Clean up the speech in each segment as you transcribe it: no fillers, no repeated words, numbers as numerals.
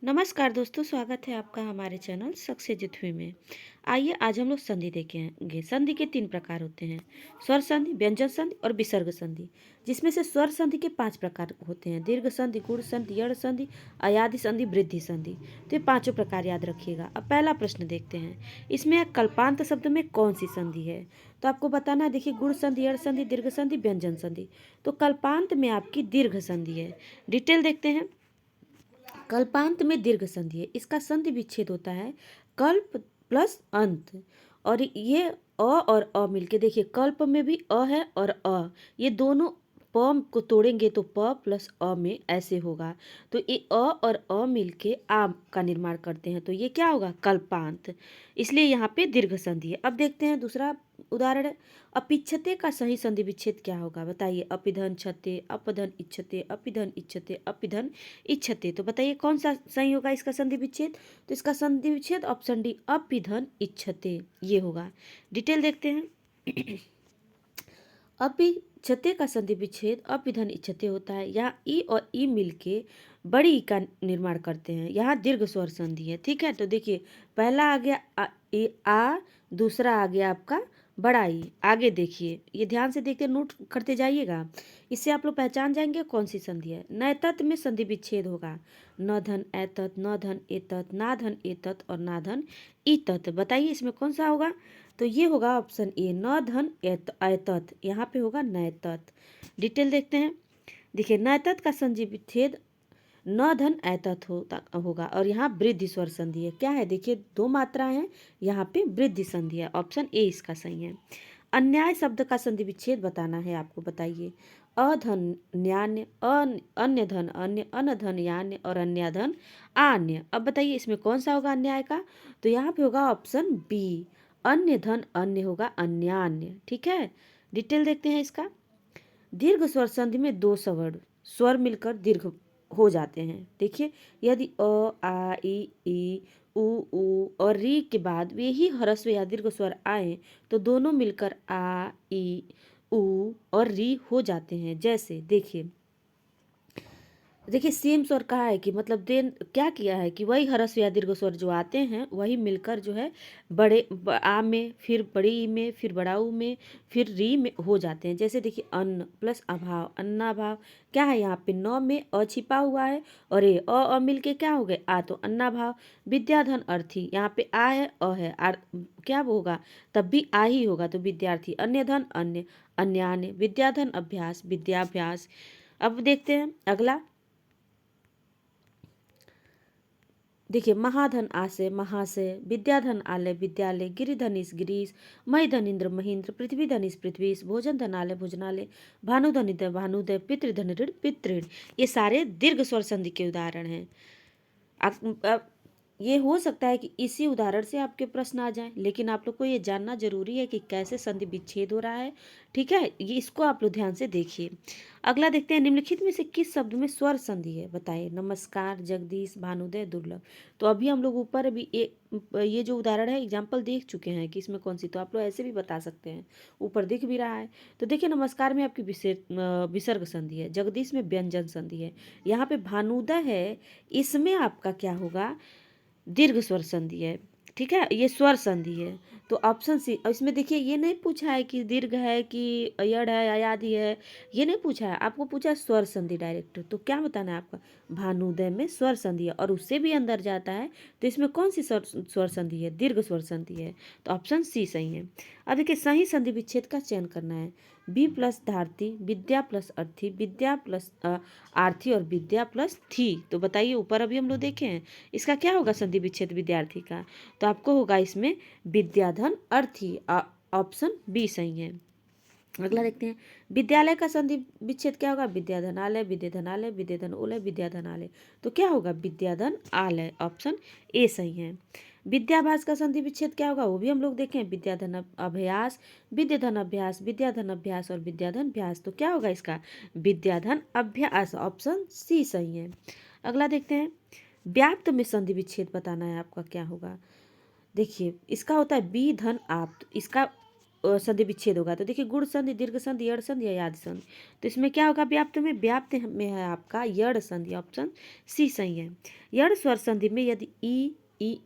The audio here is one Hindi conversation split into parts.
नमस्कार दोस्तों, स्वागत है आपका हमारे चैनल सक्सेस हुई में। आइए आज हम लोग संधि देखेंगे। संधि के 3 प्रकार होते हैं: स्वर संधि, व्यंजन संधि और विसर्ग संधि। जिसमें से स्वर संधि के 5 प्रकार होते हैं: दीर्घ संधि, गुण संधि, यड़ संधि, अयादि संधि, वृद्धि संधि। तो ये पांचों प्रकार याद रखिएगा। अब पहला प्रश्न देखते हैं, इसमें कल्पांत शब्द में कौन सी संधि है? तो आपको बताना है। देखिए, गुण संधि, यड़ संधि, दीर्घ संधि, व्यंजन संधि। तो कल्पांत में आपकी दीर्घ संधि है। डिटेल देखते हैं। कल्पांत में दीर्घ संधि है। इसका संधि विच्छेद होता है कल्प प्लस अंत। और ये अ और अ मिलके, देखिए कल्प में भी अ है और अ, ये दोनों प को तोड़ेंगे तो प प्लस अ में ऐसे होगा। तो ये अ और अ मिलके आ का निर्माण करते हैं, तो ये क्या होगा? कल्पांत। इसलिए यहाँ पे दीर्घ संधि है। अब देखते हैं दूसरा उदाहरण है। अपिच्छते का सही संधि विच्छेद क्या होगा? बताइए। अपिधन छते, अपधन इच्छते, अपिधन इच्छते, अपिधन इच्छते। तो बताइए कौन सा सही होगा इसका संधि विच्छेद? तो इसका संधि विच्छेद ऑप्शन डी, अपिधन इच्छते, ये होगा। डिटेल देखते हैं। अपिच्छते का संधि विच्छेद अपिधन इच्छते होता है। यहाँ ई और ई मिलके बड़ी ई का निर्माण करते हैं। यहाँ दीर्घ स्वर संधि है। ठीक है, तो देखिए पहला आ गया दूसरा आ गया आपका बड़ा ई। आगे देखिए, ये ध्यान से देखते नोट करते जाइएगा। इससे आप लोग पहचान जाएंगे कौन सी संधि है। नैतत में संधि विच्छेद होगा। न धन ऐतत, न धन एतत, ना धन एतत और ना धन ईतत। बताइए इसमें कौन सा होगा? तो ये होगा ऑप्शन ए, न धन ऐतत। यहाँ पे होगा नैतत। डिटेल देखते हैं। देखिए, नैतत का संधि विच्छेद न धन ऐतत होगा। और यहाँ वृद्धि स्वर संधि है। क्या है? देखिए दो मात्राएं हैं, यहाँ पे वृद्धि संधि है। ऑप्शन ए इसका सही है। अन्याय शब्द का संधि विच्छेद बताना है आपको। बताइए। अधन न्यान्य, अन्य धन अन्य, अनधन यान्य और अन्य धन आन्य। अब बताइए इसमें कौन सा होगा अन्याय का? तो यहाँ पे होगा ऑप्शन बी, अन्य धन अन्य होगा अन्यान्य। ठीक है, डिटेल देखते हैं इसका। दीर्घ स्वर संधि में दो सवर्ण स्वर मिलकर दीर्घ हो जाते हैं। देखिए, यदि अ, आ, ई, उ और री के बाद वे ही ह्रस्व या दीर्घ स्वर आए तो दोनों मिलकर आ, ई, उ और री हो जाते हैं। जैसे देखिए सेम स्वर कहा है कि मतलब देन क्या किया है कि वही ह्रस्व या दीर्घ स्वर जो आते हैं वही मिलकर जो है आ में, फिर बड़ी ई में, फिर बड़ा ऊ में, फिर री में हो जाते हैं। जैसे देखिए, अन्न प्लस अभाव, अन्नाभाव। क्या है यहाँ पे? नौ में अ छिपा हुआ है और ये अ मिलके क्या हो गए? आ, तो अन्नाभाव। विद्याधन अर्थी, यहाँ पे आ है अ है, क्या होगा? तब भी आ ही होगा, तो विद्यार्थी। अन्य धन अन्य, अन्यान्य। विद्याधन अभ्यास, विद्याभ्यास। अब देखते हैं अगला। देखिए, महाधन आसे, महाशय। विद्याधन आलय, विद्यालय। गिरिधन इस, गिरीश। महीधन इंद्र, महींद्र। पृथ्वीधन इस, पृथ्वीश। भोजन धनालय, भोजनालय। भानुधन इदय, भानुदय। पितृधन ऋण, पितृण। ये सारे दीर्घ स्वर संधि के उदाहरण हैं। अब ये हो सकता है कि इसी उदाहरण से आपके प्रश्न आ जाएं, लेकिन आप लोग को ये जानना जरूरी है कि कैसे संधि विच्छेद हो रहा है। ठीक है, ये इसको आप लोग ध्यान से देखिए। अगला देखते हैं, निम्नलिखित में से किस शब्द में स्वर संधि है? बताइए। नमस्कार, जगदीश, भानुदय, दुर्लभ। तो अभी हम लोग ऊपर भी ये जो उदाहरण है एग्जाम्पल देख चुके हैं कि इसमें कौन सी, तो आप लोग ऐसे भी बता सकते हैं। ऊपर दिख भी रहा है। तो देखिए, नमस्कार में आपकी विसर्ग संधि है। जगदीश में व्यंजन संधि है। यहाँ पे भानुदय है, इसमें आपका क्या होगा? दीर्घ स्वर संधि है। ठीक है, ये स्वर संधि है। तो ऑप्शन सी। इसमें देखिए ये नहीं पूछा है कि दीर्घ है कि यड़ है, अयादि है, ये नहीं पूछा है। आपको पूछा है स्वर संधि डायरेक्ट। तो क्या बताना है आपका? भानुदय में स्वर संधि है और उससे भी अंदर जाता है, तो इसमें कौन सी स्वर संधि है? दीर्घ स्वर संधि है। तो ऑप्शन सी सही है। अब देखिए, सही संधि विच्छेद का चयन करना है। बी प्लस धारती, विद्या प्लस अर्थी, विद्या प्लस आर्थी और विद्या प्लस थी। तो बताइए, ऊपर अभी हम लोग देखे हैं, इसका क्या होगा संधि विच्छेद विद्यार्थी का? तो आपको होगा इसमें विद्याधन अर्थी। ऑप्शन बी सही है। अगला देखते हैं, विद्यालय का संधि विच्छेद क्या होगा? विद्याधनालय, विद्याधनालय, विद्याधन ओलय, विद्याधनालय। तो क्या होगा? विद्याधन आलय। ऑप्शन ए सही है। विद्याभ्यास का संधि विच्छेद क्या होगा? वो भी हम लोग देखें। विद्याधन अभ्यास, विद्याधन अभ्यास, विद्याधन अभ्यास और विद्याधन भ्यास। तो क्या होगा इसका? विद्याधन अभ्यास। ऑप्शन सी सही है। अगला देखते हैं, व्याप्त में संधि विच्छेद बताना है आपका। क्या होगा? देखिए, इसका होता है बी धन आप। इसका संधि विच्छेद होगा। तो देखिए गुण संधि, दीर्घ संधि, यड़ संधि या याद संधि। तो इसमें क्या होगा व्याप्त में? व्याप्त में है आपका यड़ संधि, ऑप्शन सी सही है। यड़ स्वर संधि में यदि ई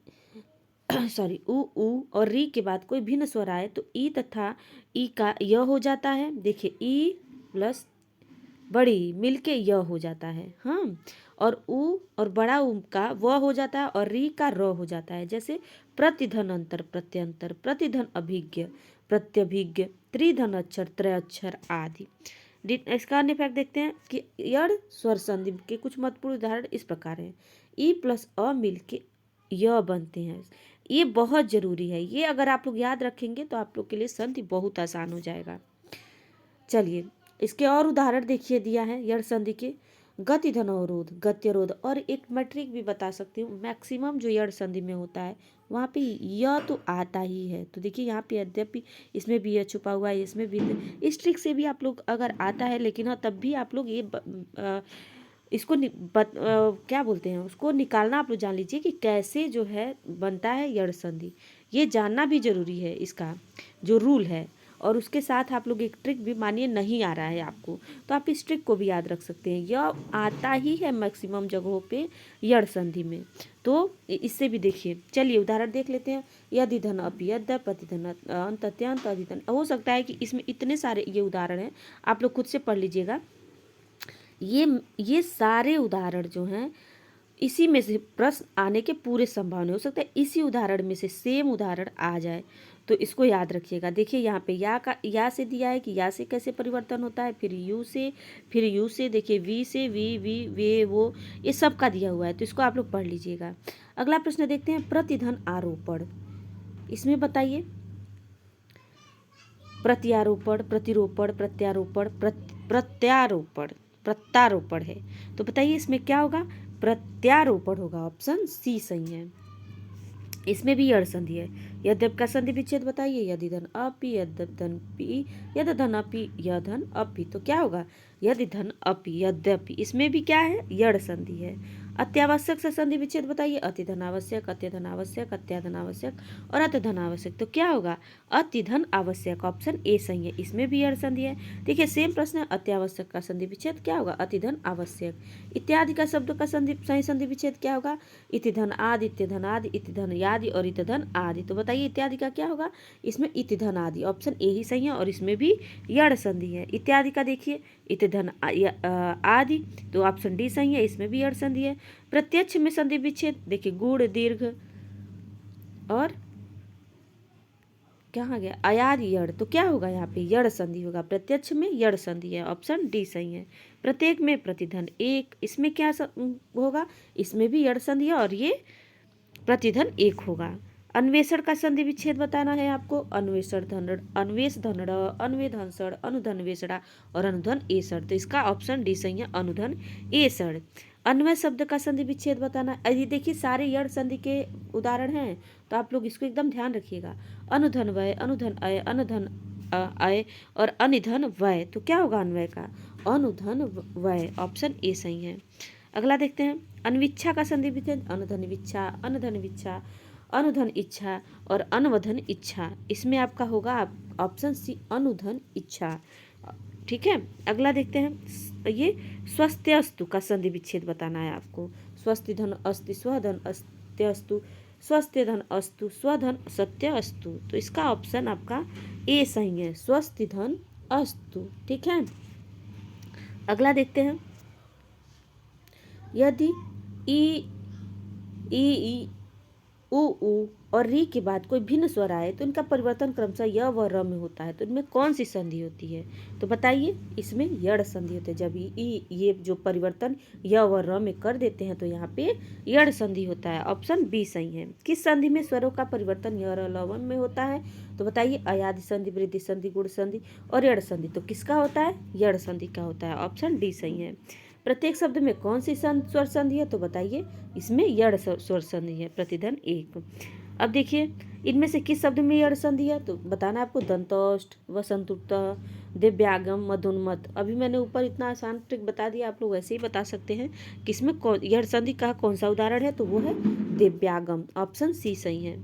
सॉरी उ और री के बाद कोई भिन्न स्वर आए तो ई तथा ई का य हो जाता है। देखिए ई प्लस बड़ी मिलके य हो जाता है, हाँ। और उ और बड़ा उ का व हो जाता है और री का र हो जाता है। जैसे प्रतिधन अंतर, प्रत्यंतर, प्रतिधन अभिज्ञ, प्रत्यभिज्ञ, त्रिधन अक्षर, त्रय अक्षर आदि। इसका अन्य फैक्ट देखते हैं कि यड़ स्वर संधि के कुछ महत्वपूर्ण उदाहरण इस प्रकार हैं। ई प्लस अ मिलके य बनते हैं। ये बहुत जरूरी है, ये अगर आप लोग याद रखेंगे तो आप लोग के लिए संधि बहुत आसान हो जाएगा। चलिए इसके और उदाहरण देखिए, दिया है यड़ संधि के। गति धन अवरोध, गत्यरोध, और एक मैट्रिक भी बता सकती हूँ। मैक्सिमम जो यड़ संधि में होता है वहाँ पे य तो आता ही है। तो देखिए यहाँ पे यद्यपि इसमें भी यह छुपा हुआ है, इसमें भी, इस ट्रिक से भी आप लोग अगर आता है, लेकिन हाँ तब भी आप लोग ये इसको क्या बोलते हैं उसको निकालना आप लोग जान लीजिए कि कैसे जो है बनता है यड़ संधि। ये जानना भी जरूरी है, इसका जो रूल है। और उसके साथ आप लोग एक ट्रिक भी, मानिए नहीं आ रहा है आपको तो आप इस ट्रिक को भी याद रख सकते हैं। यह आता ही है मैक्सिमम जगहों पे यड़ संधि में, तो इससे भी देखिए। चलिए उदाहरण देख लेते हैं। यदि धन अपि यद्य, प्रतिधन अंत अत्यंत, अधिधन। हो सकता है कि इसमें इतने सारे ये उदाहरण हैं, आप लोग खुद से पढ़ लीजिएगा। ये सारे उदाहरण जो हैं इसी में से प्रश्न आने के पूरे संभावना हो सकता है इसी उदाहरण में से सेम उदाहरण आ जाए, तो इसको याद रखिएगा। देखिए यहाँ पे या से दिया है कि या से कैसे परिवर्तन होता है, फिर यू से देखिए वी से वी वे वो, ये सब का दिया हुआ है, तो इसको आप लोग पढ़ लीजिएगा। अगला प्रश्न देखते हैं, प्रतिधन आरोपण। इसमें बताइए प्रत्यारोपण, प्रतिरोपण, प्रत्यारोपण, प्रत्यारोपण है। तो बताइए इसमें क्या होगा? प्रत्यारोपण होगा, ऑप्शन सी सही है। इसमें भी यड़ संधि है। यद्यप का संधि विच्छेद बताइए। यदि धन अपि, यद्यप धन पि, यदि धन अपि, यधन अपि। तो क्या होगा? यदि धन अपि, यद्यपि। इसमें भी क्या है? यड़ संधि है। अत्यावश्यक से संधि विच्छेद बताइए। अति धन आवश्यक, अत्यधन आवश्यक, अत्याधन आवश्यक और अत्यधन आवश्यक। तो क्या होगा? अति धन आवश्यक, ऑप्शन ए सही है। इसमें भी यड़ संधि है। देखिए सेम प्रश्न है। अत्यावश्यक का संधि विच्छेद क्या होगा? अति धन आवश्यक। इत्यादि का शब्द का सही संधि विच्छेद क्या होगा? इति धन आदि, इत्य धन आदि, इति धन यादि और इत धन आदि। तो बताइए इत्यादि का क्या होगा? इसमें इति धन आदि, ऑप्शन ए ही सही है। और इसमें भी यड़ संधि है। इत्यादि का देखिए इति धन आदि, तो ऑप्शन डी सही है। इसमें भी यड़ संधि है। प्रत्यक्ष में संधि विच्छेद देखिए गुण, दीर्घ और कहाँ गया? अयाद यड़। तो क्या होगा? यहाँ पे यड़ संधि होगा। प्रत्यक्ष में यड़ संधि है, ऑप्शन डी सही है। प्रत्येक में प्रतिधन एक, इसमें क्या होगा? इसमें भी यड़ संधि है और ये प्रतिधन एक होगा। अन्वेषण का संधि विच्छेद बताना है आपको। अन्वेषण धन, अन्वेष धनड़, अन्वे धनसड़, अनुधन वेसड़ा और अनुधन एसड़। तो इसका ऑप्शन डी सही है, अनुधन एसड़। अन्वय शब्द का संधि विच्छेद बताना। यदि देखिए सारे यड़ संधि के उदाहरण हैं तो आप लोग इसको एकदम ध्यान रखिएगा। अनुधन वय, अनुधन अय, अनुधन अय और अनिधन वय। तो क्या होगा अन्वय का? अनुधन वय, ऑप्शन ए सही है। अगला देखते हैं। अनविच्छा का संधि विच्छेद। अनुधन विच्छा, अनुधन विच्छा, अनुधन इच्छा और अनवधन इच्छा। इसमें आपका होगा ऑप्शन सी, अनुधन इच्छा। ठीक है। अगला देखते हैं। ये स्वस्त्यस्तु का संधि विच्छेद बताना है आपको। स्वस्ति धन अस्ति, स्वधन अस्त्यस्तु, स्वस्थ्य धन अस्तु, स्वधन सत्य अस्तु। तो इसका ऑप्शन आपका ए सही है, स्वस्थ धन अस्तु। ठीक है। अगला देखते हैं। यदि ई उ और री के बाद कोई भिन्न स्वर आए तो इनका परिवर्तन क्रमशः य व र में होता है, तो इनमें कौन सी संधि होती है? तो बताइए इसमें यड़ संधि होती है। जब ये जो परिवर्तन य व र में कर देते हैं तो यहाँ पे यड़ संधि होता है, ऑप्शन बी सही है। किस संधि में स्वरों का परिवर्तन य र ल में होता है? तो बताइए अयादि संधि, वृद्धि संधि, गुण संधि और यड़ संधि। तो किसका होता है? यड़ संधि का होता है, ऑप्शन डी सही है। प्रत्येक शब्द में कौन सी स्वर संधि है? तो बताइए इसमें यड़ स्वर संधि है, प्रतिधन एक। अब देखिए इनमें से किस शब्द में यड़ संधि है? तो बताना आपको। दंतोष्ठ, वसंतुक्त, दिव्यागम, मधुन्मत। अभी मैंने ऊपर इतना आसान ट्रिक बता दिया, आप लोग वैसे ही बता सकते हैं कि इसमें यड़ संधि का कौन सा उदाहरण है। तो वो है दिव्यागम, ऑप्शन सी सही है।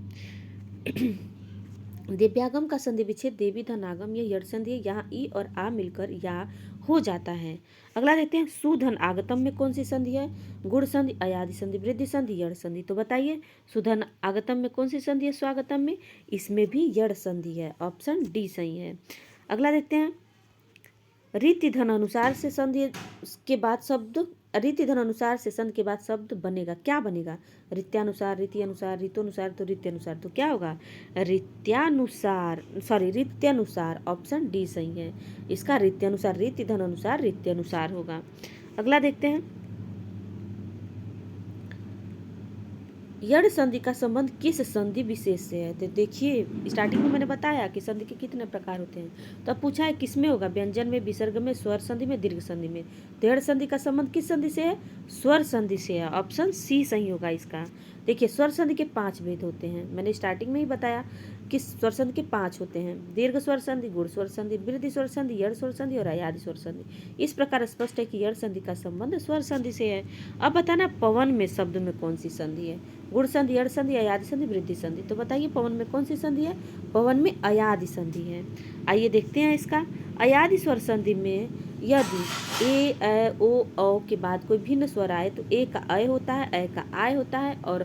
दिव्यागम का संधि विच्छेद देवी धन आगम, यह यड़ संधि है। यहाँ ई और आ मिलकर या हो जाता है। अगला देखते हैं सुधन आगतम में कौन सी संधि है? गुण संधि, अयादि संधि, वृद्धि संधि, यड़ संधि। तो बताइए सुधन आगतम में कौन सी संधि है? स्वागतम में, इसमें भी यड़ संधि है। ऑप्शन डी सही है। अगला देखते हैं रीति धन अनुसार से संधि के बाद शब्द, रीति धन अनुसार से संधि के बाद शब्द बनेगा, क्या बनेगा? रीत्यानुसार, रीति अनुसार, रीतोनुसार, तो रीत्यानुसार। तो क्या होगा? रीत्यानुसार। ऑप्शन डी सही है इसका। रीत्यानुसार, रीति धन अनुसार, रीत्यानुसार होगा। अगला देखते हैं यड़ संधि का संबंध किस संधि विशेष से है? तो देखिए स्टार्टिंग में मैंने बताया कि संधि के कितने प्रकार होते हैं। तो अब पूछा है किस में होगा? व्यंजन में, विसर्ग में, स्वर संधि में, दीर्घ संधि में। तो यड़ संधि का संबंध किस संधि से है? स्वर संधि से है। ऑप्शन सी सही होगा इसका। देखिए स्वर संधि के 5 भेद होते हैं, मैंने स्टार्टिंग में ही बताया कि स्वर संधि के 5 होते हैं। दीर्घ स्वर संधि, गुण स्वर संधि, वृद्धि स्वर संधि, यड़ स्वर संधि और अयादि स्वर संधि। इस प्रकार स्पष्ट है कि यड़ संधि का संबंध स्वर संधि से है। अब बताना पवन में शब्द में कौन सी संधि है? गुण संधि, यड़ संधि, अयादि संधि, वृद्धि संधि। तो बताइए पवन में कौन सी संधि है? पवन में अयादि संधि है। आइए देखते हैं इसका। अयादि स्वर संधि में यदि ए ऐ ओ औ के बाद कोई भिन्न स्वर आए तो ए का अय होता है, ऐ का आय होता है और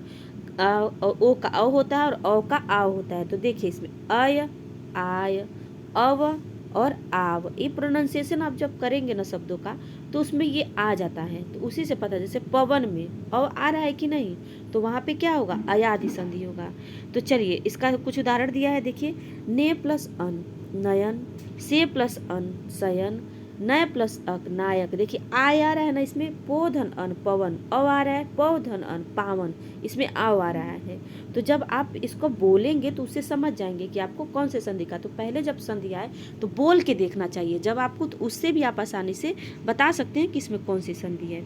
ओ का औ होता है और औ का आव होता है। तो देखिए इसमें अय, आय, अव और आव, ये प्रोनाउंसिएशन आप जब करेंगे ना शब्दों का तो उसमें ये आ जाता है। तो उसी से पता, जैसे पवन में अव आ रहा है कि नहीं, तो वहाँ पे क्या होगा? अयादि संधि होगा। तो चलिए इसका कुछ उदाहरण दिया है, देखिए ने प्लस अन नयन, से प्लस अन शयन, नय प्लस अक नायक। देखिए आय आ रहा है ना इसमें, पो धन अन पवन, अव आ रहा है पौ धन अन पावन, इसमें आव आ रहा है। तो जब आप इसको बोलेंगे तो उससे समझ जाएंगे कि आपको कौन से संधि का। तो पहले जब संधि आए तो बोल के देखना चाहिए जब आपको, तो उससे भी आप आसानी से बता सकते हैं कि इसमें कौन सी संधि है।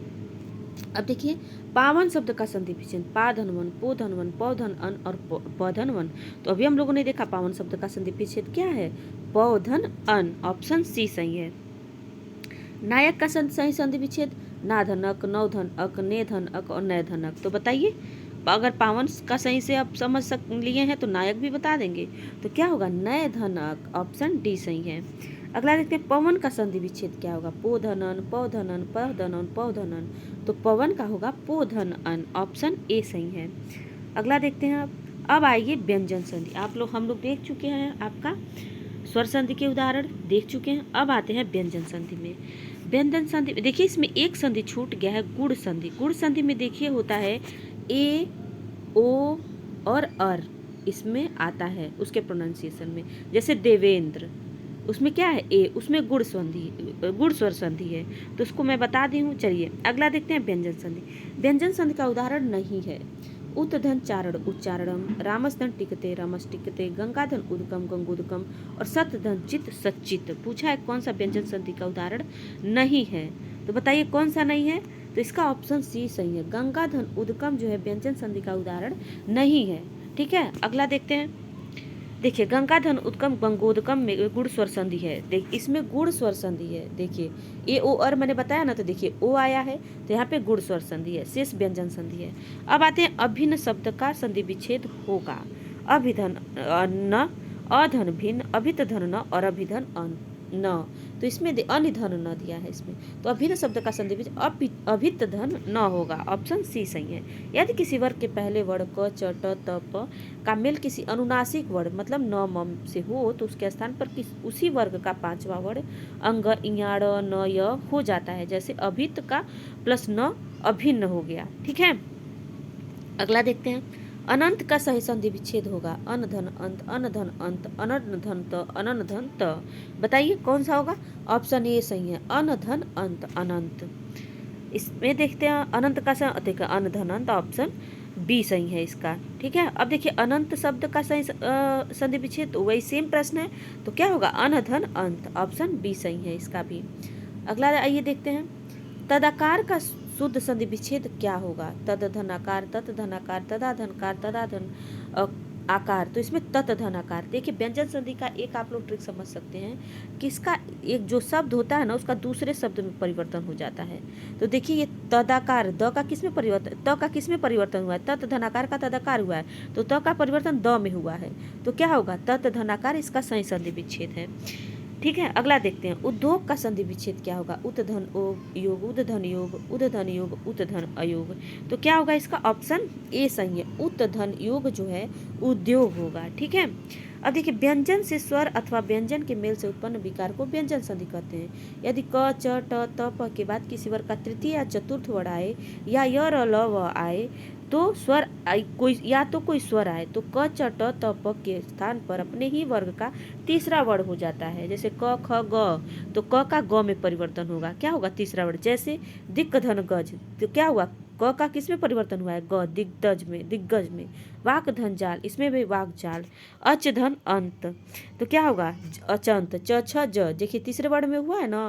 अब देखिए पावन शब्द का संधि विच्छेद, पा धनवन, पो धनवन, पौ धन अन और प धनवन। तो अभी हम लोगों ने देखा पावन शब्द का संधि विच्छेद क्या है? पौ धन अन। ऑप्शन सी सही है। नायक का सही संधि विच्छेद, ना धनक, नौ धन अक, ने धन अक और नय धनक। तो बताइए अगर पावन का सही से आप समझ लिए हैं तो नायक भी बता देंगे। तो क्या होगा? नय धनक। ऑप्शन डी सही है। अगला देखते हैं पवन का संधि विच्छेद क्या होगा? पो धनन, पौ धनन, प धनन, पौ धनन। तो पवन का होगा पो धन अन। ऑप्शन ए सही है। अगला देखते हैं अब आइए व्यंजन संधि। आप लोग हम लोग देख चुके हैं, आपका स्वर संधि के उदाहरण देख चुके हैं। अब आते हैं व्यंजन संधि में। व्यंजन संधि देखिए इसमें एक संधि छूट गया है, गुण संधि। गुण संधि में देखिए होता है ए, ओ और अर, इसमें आता है उसके प्रोनाउंसिएशन में। जैसे देवेंद्र, उसमें क्या है? ए, उसमें गुण स्वर संधि है। तो उसको मैं बता दी हूँ। चलिए अगला देखते हैं व्यंजन संधि। व्यंजन संधि का उदाहरण नहीं है। उत्धन चारण उच्चारणम, रामसधन टिकते रमस टिकते, गंगाधन उदकम गंगोदकम और सतधन चित सच्चित। पूछा है कौन सा व्यंजन संधि का उदाहरण नहीं है? तो बताइए कौन सा नहीं है? तो इसका ऑप्शन सी सही है। गंगाधन उदकम जो है व्यंजन संधि का उदाहरण नहीं है। ठीक है, अगला देखते हैं। देखिए गंगाधन उदकम गंगोदकम में गुण स्वर संधि है। देख इसमें गुण स्वर संधि है। देखिए ए ओ और मैंने बताया ना, तो देखिए ओ आया है तो यहाँ पे गुण स्वर संधि है, शेष व्यंजन संधि है। अब आते हैं अभिन्न शब्द का संधि विच्छेद होगा। अभिधन न, अधन भिन्न, अभित धन न और अभिधन अन न। तो इसमें अनिधन न दिया है इसमें, तो अभिन्न शब्द का संधि विच्छेद अभित धन न होगा। ऑप्शन सी सही है। यदि किसी वर्ग के पहले वर्ण क, च, ट, त, प का मेल किसी अनुनासिक वर्ण मतलब न, म से हो तो उसके स्थान पर उसी वर्ग का 5वां वर्ण अंग, इयाड़, न, य हो जाता है। जैसे अभित का प्लस न अभिन्न हो गया। ठीक है, अगला देखते हैं। अनंत का सही संधि विच्छेद होगा अनधन अंत, अनधन अंत, अनधन त, अनधन त। बताइए कौन सा होगा? ऑप्शन ए सही है, अनधन अंत अनंत। इसमें देखते हैं अनंत का सही अनधन अंत, ऑप्शन बी सही है इसका। ठीक है, अब देखिए अनंत शब्द का सही संधि विच्छेद, तो वही सेम प्रश्न है, तो क्या होगा? अनधन अंत। ऑप्शन बी सही है इसका भी। अगला आइए देखते हैं। तदाकार का शुद्ध संधि विच्छेद क्या होगा? तद धनाकार, तत् धनाकार, तदा धनकार, तदा धन आकार, तो इसमें तत धन आकार। देखिए व्यंजन संधि का एक आप लोग ट्रिक समझ सकते हैं कि इसका एक जो शब्द होता है ना उसका दूसरे शब्द में परिवर्तन हो जाता है। तो देखिए ये तदाकार, द का किस में परिवर्तन, त का किस में परिवर्तन हुआ है, तत धनाकार का तदाकार हुआ है, तो त का परिवर्तन द में हुआ है, तो क्या होगा, तत धनाकार, इसका सही संधि विच्छेद है। ठीक है, अगला देखते हैं, उद्योग का संधि विच्छेद क्या होगा, उत धन योग, उद धन योग, उद धन योग, उत धन अयोग। तो क्या होगा इसका, ऑप्शन ए सही है, उत धन योग जो है उद्योग होगा। ठीक है, अब देखिए व्यंजन से स्वर अथवा व्यंजन के मेल से उत्पन्न विकार को व्यंजन संधि कहते हैं। यदि क च ट त प के बाद किसी वर्ग का तृतीय या चतुर्थ वर्ण आए या य र ल व आए तो स्वर कोई या तो कोई स्वर आए तो क च ट त प के स्थान पर अपने ही वर्ग का तीसरा वर्ण हो जाता है। जैसे क ख ग, तो क का ग में परिवर्तन होगा, क्या होगा, तीसरा वर्ण। जैसे दिक् धन गज, तो क्या हुआ, क का किस में परिवर्तन हुआ है, ग, दिग्गज में, दिग्गज में। वाक धन जाल, इसमें भी वाक जाल। अच धन अंत, तो क्या होगा, अचंत। च छ ज, देखिए तीसरे वर्ण में हुआ है ना।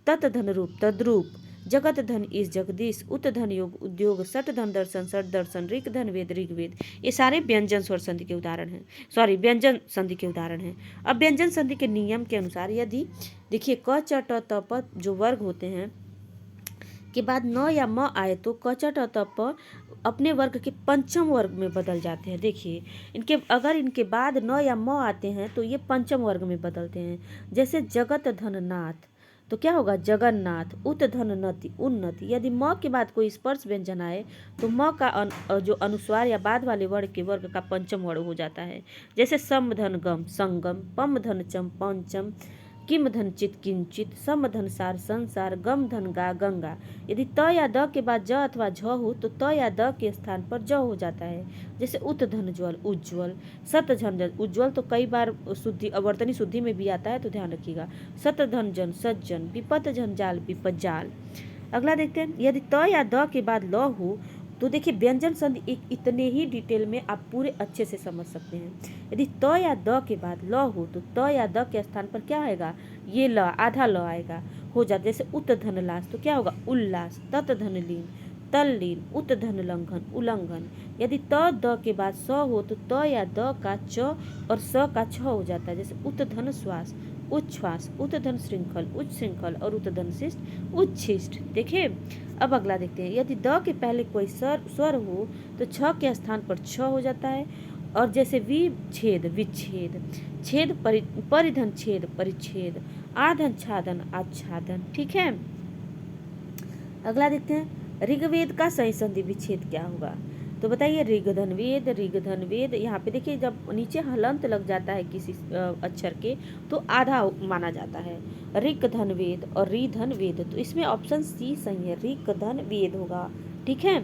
तत धन रूप, तद्रूप। जगत धन ईश, जगदीश। उत धन योग, उद्योग। सट धन दर्शन, सट दर्शन। ऋक धन वेद, ऋग्वेद। ये सारे व्यंजन स्वर संधि के उदाहरण हैं, सॉरी व्यंजन संधि के उदाहरण हैं। अब व्यंजन संधि के नियम के अनुसार यदि देखिए क च ट त प जो वर्ग होते हैं के बाद न या म आए तो क च ट त प अपने वर्ग के पंचम वर्ग में बदल जाते हैं। देखिए इनके अगर इनके बाद न या म आते हैं तो ये पंचम वर्ग में बदलते हैं। जैसे जगत धन नाथ, तो क्या होगा, जगन्नाथ। उत धन नति, उन्नति। यदि म के बाद कोई स्पर्श व्यंजन आए तो म का जो अनुस्वार या बाद वाले वर्ग के वर्ग का पंचम वर्ण हो जाता है। जैसे सम धन गम, संगम। पम धन चम, पंचम। किम धन चित, किंचित। सम धन सार, संसार। गम धन गा, गंगा। यदि त या द के बाद ज अथवा झ हो तो त या द के स्थान पर ज हो जाता है। जैसे उत धन ज्वल, उज्ज्वल। सत धन जन, उज्ज्वल तो कई बार शुद्धि वर्तनी शुद्धि में भी आता है, तो ध्यान रखिएगा। सत धन जन, सज्जन। विपत जन जाल, विपज्जाल। अगला देखते हैं, यदि त या द के बाद ल हो तो देखिए व्यंजन संधि एक इतने ही डिटेल में आप पूरे अच्छे से समझ सकते हैं। यदि त या द के बाद ल हो तो त या द के स्थान पर क्या आएगा, ये ल, आधा ल आएगा, हो जाता। जैसे उत धन लास, तो क्या होगा, उल्लास। तत धन लीन, तल्लीन। उत धन लंघन, उल्लंघन। यदि त द के बाद स हो तो त या द का च और स का छ हो जाता है। जैसे उत धन श्वास, उच्छ्वास। उत धन श्रृंखल, उच्च श्रृंखल। और उत धन शिष्ट, उच्छिष्ट। देखिए अब अगला देखते हैं, यदि द के पहले कोई स्वर हो तो छ के स्थान पर छ हो जाता है। और जैसे विच्छेद, विच्छेद। छेद परिधन छेद, परिच्छेद। आधन छादन, आच्छादन। ठीक है, अगला देखते हैं, ऋग्वेद का सही संधि विच्छेद क्या होगा। तो बताइए, ऋगधन वेद, ऋगधन वेद। यहाँ पे देखिए जब नीचे हलंत लग जाता है किसी अक्षर के तो आधा माना जाता है। ऋक धन वेद और री धन वेद, तो इसमें ऑप्शन सी सही है, ऋक धन वेद होगा। ठीक है,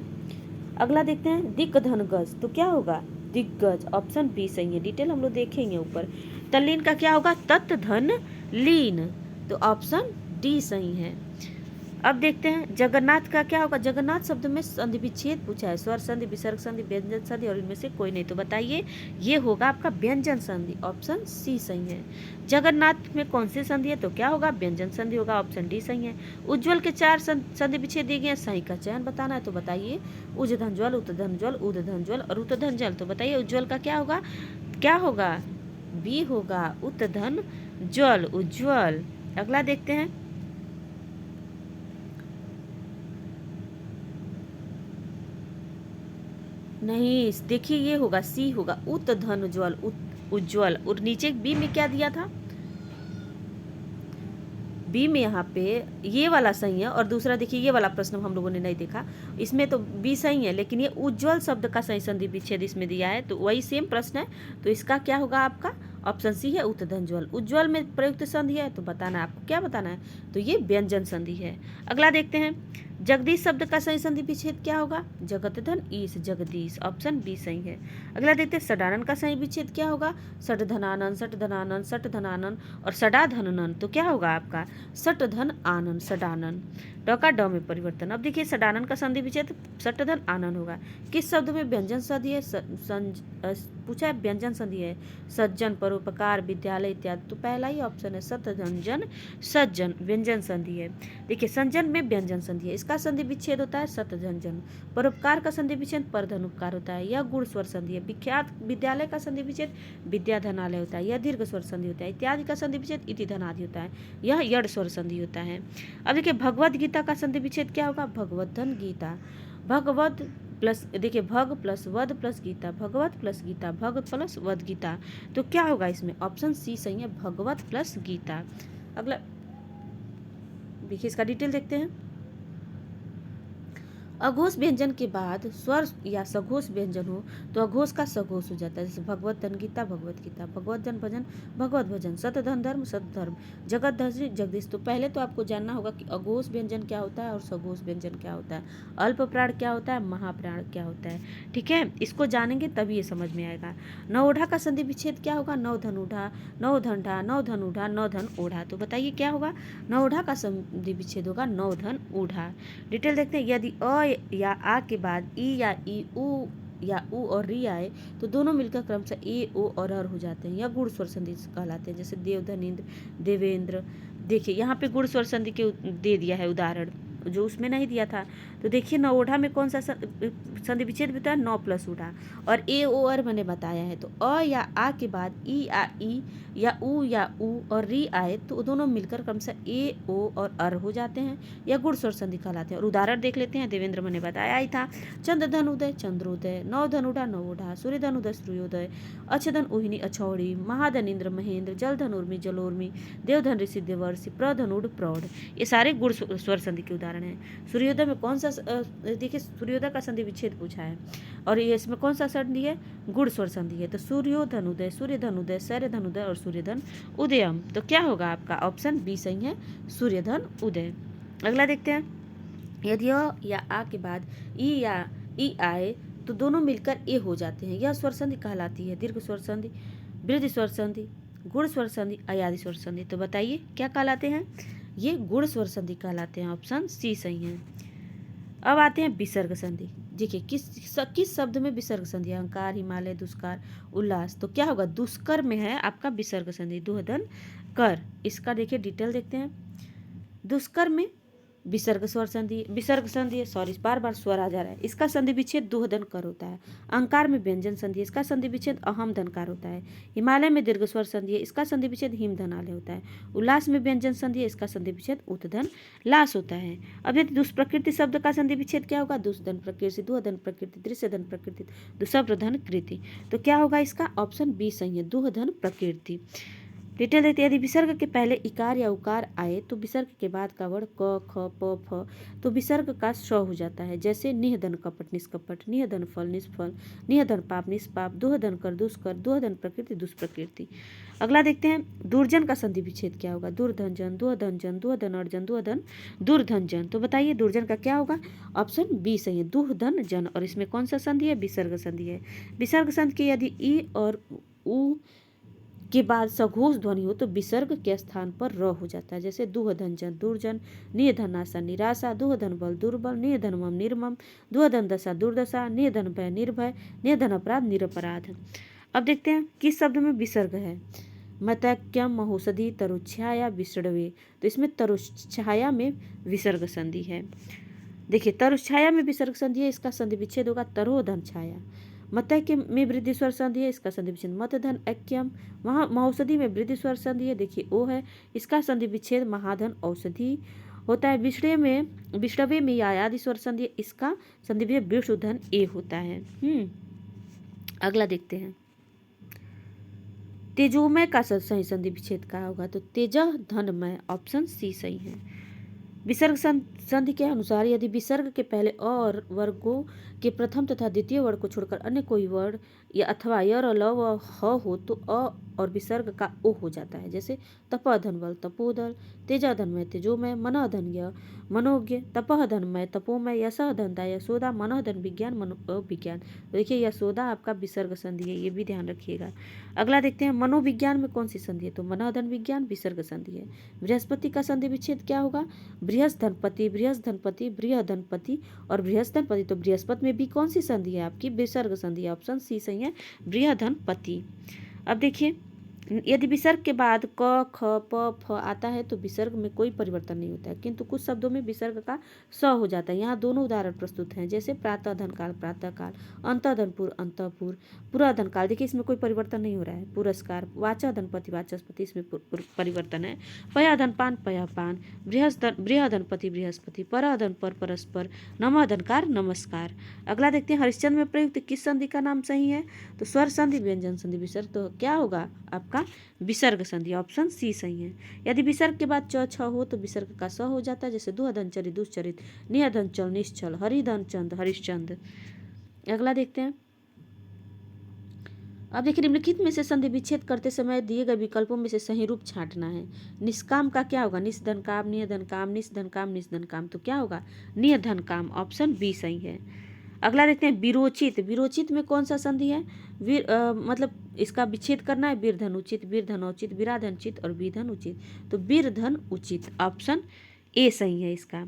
अगला देखते हैं, दिक धन गज, तो क्या होगा, दिग्गज। ऑप्शन बी सही है, डिटेल हम लोग देखेंगे ऊपर। तल्लीन का क्या होगा, तत् धन लीन, तो ऑप्शन डी सही है। अब देखते हैं जगन्नाथ का क्या होगा। जगन्नाथ शब्द में संधि विच्छेद पूछा है, स्वर संधि, विसर्ग संधि, व्यंजन संधि और इनमें से कोई नहीं, तो बताइए ये होगा आपका व्यंजन संधि। ऑप्शन सी सही है। जगन्नाथ में कौन सी संधि है, तो क्या होगा, व्यंजन संधि होगा। ऑप्शन डी सही है। उज्ज्वल के 4 संधि विच्छेद दिए गए हैं, सही का चयन बताना है, तो बताइए उज धन ज्वल, उत धन ज्वल, उद धन ज्वल और उत धन जल। तो बताइए उज्ज्वल का क्या होगा, क्या होगा, बी होगा, उत धन ज्वल, उज्ज्वल। अगला देखते हैं, नहीं देखिए ये होगा, सी होगा, उत धन ज्वल, उज्ज्वल। और नीचे बी में क्या दिया था, बी में यहाँ पे ये वाला सही है। और दूसरा देखिए ये वाला प्रश्न हम लोगों ने नहीं देखा, इसमें तो बी सही है लेकिन ये उज्ज्वल शब्द का सही संधि विच्छेद इसमें दिया है, तो वही सेम प्रश्न है। तो इसका क्या होगा आपका, ऑप्शन सी है, उत धन ज्वल। उज्ज्वल में प्रयुक्त संधि है, तो बताना आपको क्या बताना है, तो ये व्यंजन संधि है। अगला देखते हैं, जगदीश शब्द का सही संधि विच्छेद क्या होगा, जगत धन ईश, जगदीश। ऑप्शन बी सही है। अगला देखते हैं, सडानन का सही विच्छेद क्या होगा, सट धनानन, सट धनानन, सट धनानन और सडा धननन, तो क्या होगा आपका, सट धन आनन, सडानन। ट का ड में परिवर्तन। अब देखिए सडानन का संधि विच्छेद सट धन आनन होगा। किस शब्द में व्यंजन संधि है? पूछा है व्यंजन संधि है। सज्जन, परोपकार, विद्यालय इत्यादि। तो पहला ही ऑप्शन है सतधंजन सज्जन, व्यंजन संधि है। देखिए संजन में व्यंजन संधि है, इसका संधि विच्छेद होता है सतधंजन। परोपकार का संधि विच्छेद परधन उपकार होता है, यह गुण स्वर संधि है। विख्यात विद्यालय का संधि विच्छेद विद्याधनालय होता है, यह दीर्घ स्वर संधि होता है। इत्यादि का संधि विच्छेद इति धनादि होता है, यह यड़ स्वर संधि होता है। अब देखिए भगवद गीता का संधि विच्छेद क्या होगा? भगवद्धन गीता। भगवद प्लस देखिए भग प्लस वध प्लस गीता, भगवत प्लस गीता, भग प्लस वध गीता। तो क्या होगा इसमें? ऑप्शन सी सही है, भगवत प्लस गीता। अगला देखिए इसका डिटेल देखते हैं। अघोष व्यंजन के बाद स्वर या सघोष व्यंजन हो तो अघोष का सघोष हो जाता है। जैसे भगवत धन गीता, भगवत गीता, भगवत जन भजन, भगवत भजन, सतधन धर्म, सतधर्म, जगत धर्म, जगदीश। तो पहले तो आपको जानना होगा कि अघोष व्यंजन क्या होता है और सघोष व्यंजन क्या होता है, अल्प प्राण क्या होता है, महाप्राण क्या होता है। ठीक है, इसको जानेंगे तभी ये समझ में आएगा। नवोढ़ा का संधि विच्छेद क्या होगा? नव धनुढ़ा, नव धनढ़ा, नव धन उढ़ा, नव धन ओढ़ा। तो बताइए क्या होगा? नवोढ़ा का संधि विच्छेद होगा नव धन ऊढ़ा। डिटेल देखते हैं। यदि अ या आ के बाद ई या ई उ या उ और री आए तो दोनों मिलकर क्रमशः ए ओ और अर हो जाते हैं, या गुण स्वर संधि कहलाते हैं। जैसे देवधन, इंद्र, देवेंद्र। देखिए यहाँ पे गुण स्वर संधि के दे दिया है उदाहरण, जो उसमें नहीं दिया था। तो देखिए नवोढ़ा में कौन सा संधि विच्छेद होता है? नौ प्लस उढ़ा। और ए ओ अर मैंने बताया है। तो अ या आ के बाद ई आ ई या उ और री आए तो दोनों मिलकर क्रमशः ए ओ और अर हो जाते हैं, या गुण स्वर संधि कहलाते हैं। और उदाहरण देख लेते हैं। देवेंद्र मैंने बताया ही था। चंद्रधन उदय, चंद्रोदय, नवधन उड़ा, नवोढ़ा, सूर्यधन उदय, सूर्योदय, अच्छधन उहिनी, अछौड़ी, महाधन इंद्र, महेंद्र, जलधन उर्मी, जलोर्मी, देवधन ऋषि, देवर्षि, प्रधन उड़, प्रौढ़। ये सारे गुण स्वर संधि के उदाहरण हैं। सूर्योदय में कौन सा देखिए सूर्योदय का संधि विच्छेद पूछा है, और ये इसमें कौन सा संधि है? गुण स्वर संधि है। तो सूर्योधन उदय, सूर्यधन उदय, सैर्यधन उदय और सूर्यधन उदयम। तो क्या होगा आपका? ऑप्शन बी सही है, सूर्यधन उदय। अगला देखते हैं। यदि अ या आ के बाद ई या ई आए तो दोनों मिलकर ए हो जाते हैं, यह स्वर संधि कहलाती है। दीर्घ स्वर संधि, वृद्धि स्वर संधि, गुण स्वर संधि, अयादि स्वर संधि। तो बताइए क्या कहलाते हैं? ये गुण स्वर संधि कहलाते हैं। ऑप्शन सी सही है। अब आते हैं विसर्ग संधि। देखिए किस शब्द में विसर्ग संधि? अहंकार, हिमालय, दुष्कार, उल्लास। तो क्या होगा? दुष्कर में है आपका विसर्ग संधि, दुहदन कर। इसका देखिए डिटेल देखते हैं। दुष्कर में विसर्ग संधि सॉरी बार बार स्वर आ जा रहा है। इसका संधि विच्छेद दुहदन कर होता है। अहंकार में व्यंजन संधि, इसका संधि विच्छेद अहम धनकार होता है। हिमालय में दीर्घ स्वर संधि है, इसका संधि विच्छेद हिम धनालय होता है। उल्लास में व्यंजन संधि है, इसका संधि विच्छेद उत्धन लास होता है। अब यदि दुष्प्रकृति शब्द का संधि विच्छेद क्या होगा? दुष्धन प्रकृति, दुहधन प्रकृति, दृश्यधन प्रकृति, दुष्प्रधन कृति। तो क्या होगा इसका? ऑप्शन बी सही है, दुहधन प्रकृति। डिटेल देते यदि विसर्ग के पहले इकार या उकार आए तो विसर्ग के बाद का वर्ण क ख प फ तो विसर्ग का श हो जाता है। जैसे निहधन कपट निष्कपट, निहधन फल निष्फल, निहधन पाप निष्पाप, दुहधन कर दुष्कर, दुहधन प्रकृति दुष्प्रकृति। अगला देखते हैं। दुर्जन का संधि विच्छेद क्या होगा? दुर्धन जन, दुहधन जन, दुहधन अर्जन, दुहधन दुर्धन जन। तो बताइए दुर्जन का क्या होगा? ऑप्शन बी सही है, दुहधन जन। और इसमें कौन सा संधि है? विसर्ग संधि है। विसर्ग संधि की यदि ई और उ के बाद सघोष ध्वनि हो तो विसर्ग के स्थान पर र हो जाता है। जैसे दुहधन जन दुर्जन, निधन आशा निराशा, दुहधन बल दुर्बल, निधन मम निर्मम, दुहधन दशा दुर्दशा, निधन भय निर्भय, निधन अपराध निरपराध। अब देखते हैं किस शब्द में विसर्ग है। मतक्यम, महोषधि, तरुच्छाया, विसर्वे। तो इसमें तरुच्छाया में विसर्ग संधि है। देखिए तरुच्छाया में विसर्ग संधि है, इसका संधि विच्छेद होगा तरोधन छाया। मतक्य में वृद्धि स्वर संधि है, इसका संधि विच्छेद मतधन ऐक्यम। महौषधि में वृद्धि स्वर संधि है, देखिए ओ है, इसका संधि विच्छेद महाधन औषधि होता है। विष्णवे में आयादि स्वर संधि है, इसका संधि विच्छेद विष्णुधन ए होता है। अगला देखते हैं। तेजोमय का सही संधि विच्छेद क्या होगा? तो तेज धनमय। ऑप्शन सी सही है। विसर्ग संधि के अनुसार यदि विसर्ग के पहले अ और वर्गों के प्रथम तथा द्वितीय वर्ण को छोड़कर अन्य कोई वर्ण या अथवा य और ल व ह हो तो अ और विसर्ग का ओ हो जाता है। जैसे तपः धनबल तपोदल, तेजा धनमय तेजोमय, मनः धन्य मनोज्ञ, तपः धनमय तपोमय, यशः धनता यशोदा, मनः धन विज्ञान मनोविज्ञान। देखिए यशोदा आपका विसर्ग संधि है, ये भी ध्यान रखिएगा। अगला देखते हैं मनोविज्ञान में कौन सी संधि है? तो मनः धन विज्ञान विसर्ग संधि है। बृहस्पति का संधि विच्छेद क्या होगा? बृहस्पति, बृहस्पति, बृहधनपति और बृहस्पति। तो बृहस्पति में भी कौन सी संधि है आपकी? विसर्ग संधि है। ऑप्शन सी सही है, बृहधनपति। अब देखिए, यदि विसर्ग के बाद क ख प फ आता है तो विसर्ग में कोई परिवर्तन नहीं होता है, किंतु कुछ शब्दों में विसर्ग का स हो जाता है। यहाँ दोनों उदाहरण प्रस्तुत हैं, जैसे प्रातः धन काल, प्रातः काल, अंतःधनपुर, अंतःपुर, पूरा धन काल। देखिए इसमें कोई परिवर्तन नहीं हो रहा है। पुरस्कार, वाचा धनपति, वाचस्पति, इसमें परिवर्तन है। पया धनपान, पयापान, बृहधनपति, बृहस्पति, परधन पर, परस्पर, नमः धनकार, नमस्कार। अगला देखते हैं, हरिश्चंद्र में प्रयुक्त किस संधि का नाम सही है? तो स्वर संधि, व्यंजन संधि, विसर्ग। तो क्या होगा आपका? विसर्ग संधि। ऑप्शन सी सही है। यदि विसर्ग के बाद च छ हो तो विसर्ग का स हो जाता है, जैसे दुहधन चरित, दुश्चरित, निहधन चल, निश्चल, हरिधन चंद, हरिश्चंद। अगला देखते हैं। अब देखिए, निम्नलिखित में से संधि विच्छेद करते समय दिए गए विकल्पों में से सही रूप छांटना है। निष्काम का क्या होगा? निस्धन काम, निधन काम, निस्धन काम, निस्धन काम। तो क्या होगा? निधन काम। ऑप्शन बी सही है। अगला देखते हैं, विरोचित। विरोचित में कौन सा संधि है? मतलब इसका विच्छेद करना है। वीरधन उचित, वीरधन औचित, वीराधन चित और वीरधन उचित। तो वीरधन उचित। ऑप्शन ए सही है इसका।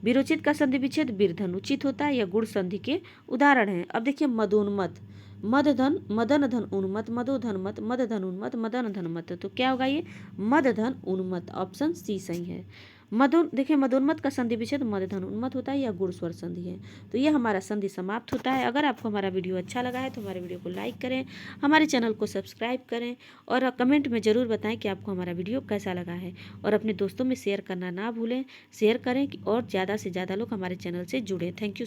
विरोचित का संधि विच्छेद वीरधन उचित होता है। यह गुण संधि के उदाहरण है। अब देखिए, मदोन्मत, मदधन, मदन धन उन्मत, मदोधन मत, मदधन उन्मत, मदन धन मत। तो क्या होगा ये? मदधन उन्मत। ऑप्शन सी सही है। देखिए, मदोन्मत का संधि विच्छेद मदधन उन्मत होता है। यह गुण स्वर संधि है। तो ये हमारा संधि समाप्त होता है। अगर आपको हमारा वीडियो अच्छा लगा है तो हमारे वीडियो को लाइक करें, हमारे चैनल को सब्सक्राइब करें और कमेंट में ज़रूर बताएं कि आपको हमारा वीडियो कैसा लगा है। और अपने दोस्तों में शेयर करना ना भूलें। शेयर करें और ज़्यादा से ज़्यादा लोग हमारे चैनल से जुड़ें। Thank you.